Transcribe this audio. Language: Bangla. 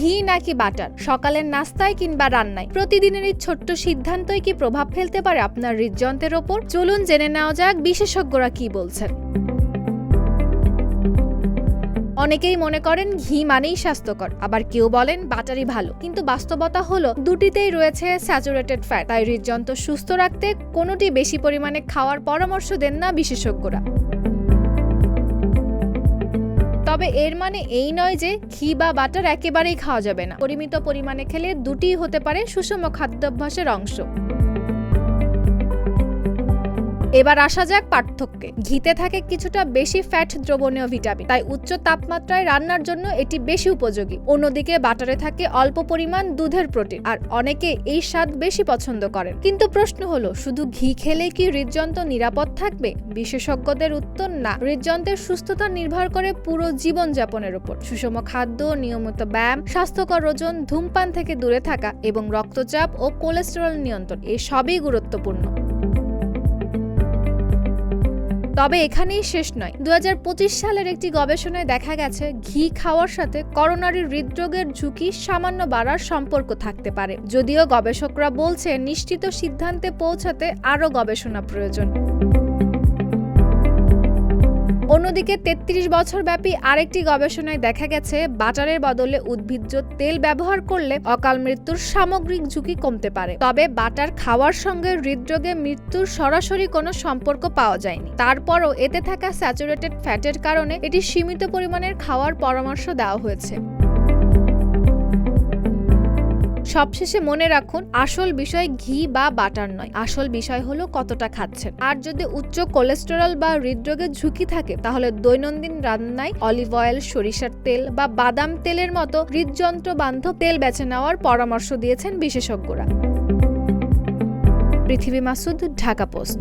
ঘি নাকি বাটার, সকালের নাস্তায় কিংবা রান্নায় প্রতিদিনের এই ছোট্ট সিদ্ধান্তই কি প্রভাব ফেলতে পারে আপনার হৃদযন্ত্রের ওপর? চলুন জেনে নেওয়া যাক বিশেষজ্ঞরা কি বলছেন। অনেকেই মনে করেন ঘি মানেই স্বাস্থ্যকর, আবার কেউ বলেন বাটারই ভালো। কিন্তু বাস্তবতা হলো দুটিতেই রয়েছে স্যাচুরেটেড ফ্যাট। তাই হৃদযন্ত্র সুস্থ রাখতে কোনোটি বেশি পরিমাণে খাওয়ার পরামর্শ দেন না বিশেষজ্ঞরা। তবে এর মানে এই নয় যে ঘি বা বাটার একেবারেই খাওয়া যাবে না। পরিমিত পরিমাণে খেলে দুটিই হতে পারে সুষম খাদ্যাভ্যাসের অংশ। এবার আসা যাক পার্থক্যে। ঘিতে থাকে কিছুটা বেশি ফ্যাট দ্রবণীয় ভিটামিন, তাই উচ্চ তাপমাত্রায় রান্নার জন্য এটি বেশি উপযোগী। অন্যদিকে বাটারে থাকে অল্প পরিমাণ দুধের প্রোটিন, আর অনেকে এই স্বাদ বেশি পছন্দ করেন। কিন্তু প্রশ্ন হলো, শুধু ঘি খেলে কি হৃদযন্ত্র নিরাপদ থাকবে? বিশেষজ্ঞদের উত্তর না। হৃদযন্ত্রের সুস্থতা নির্ভর করে পুরো জীবনযাপনের উপর। সুষম খাদ্য, নিয়মিত ব্যায়াম, স্বাস্থ্যকর ওজন, ধূমপান থেকে দূরে থাকা এবং রক্তচাপ ও কোলেস্টেরল নিয়ন্ত্রণ, এই সবই গুরুত্বপূর্ণ। তবে এখানেই শেষ নয়। 2025 সালের একটি গবেষণায় দেখা গেছে ঘি খাওয়ার সাথে করোনারি হৃদরোগের ঝুঁকি সামান্য বাড়ার সম্পর্ক থাকতে পারে। যদিও গবেষকরা বলছেন নিশ্চিত সিদ্ধান্তে পৌঁছাতে আরও গবেষণা প্রয়োজন। অন্যদিকে 33 বছর ব্যাপী আরেকটি গবেষণায় দেখা গেছে বাটারের বদলে উদ্ভিজ্জ তেল ব্যবহার করলে অকাল মৃত্যুর সামগ্রিক ঝুঁকি কমতে পারে। তবে বাটার খাওয়ার সঙ্গে হৃদরোগে মৃত্যুর সরাসরি কোনো সম্পর্ক পাওয়া যায়নি। তারপরও এতে থাকা স্যাচুরেটেড ফ্যাটের কারণে এটি সীমিত পরিমাণের খাওয়ার পরামর্শ দেওয়া হয়েছে। সবশেষে মনে রাখুন, আসল বিষয় ঘি বা বাটার নয়, আসল বিষয় হলো কতটা খাচ্ছেন। আর যদি উচ্চ কোলেস্টেরল বা হৃদরোগের ঝুঁকি থাকে, তাহলে দৈনন্দিন রান্নায় অলিভ অয়েল, সরিষার তেল বা বাদাম তেলের মতো হৃদযন্ত্র বান্ধব তেল বেছে নেওয়ার পরামর্শ দিয়েছেন বিশেষজ্ঞরা। পৃথিবী মাসুদ, ঢাকা পোস্ট।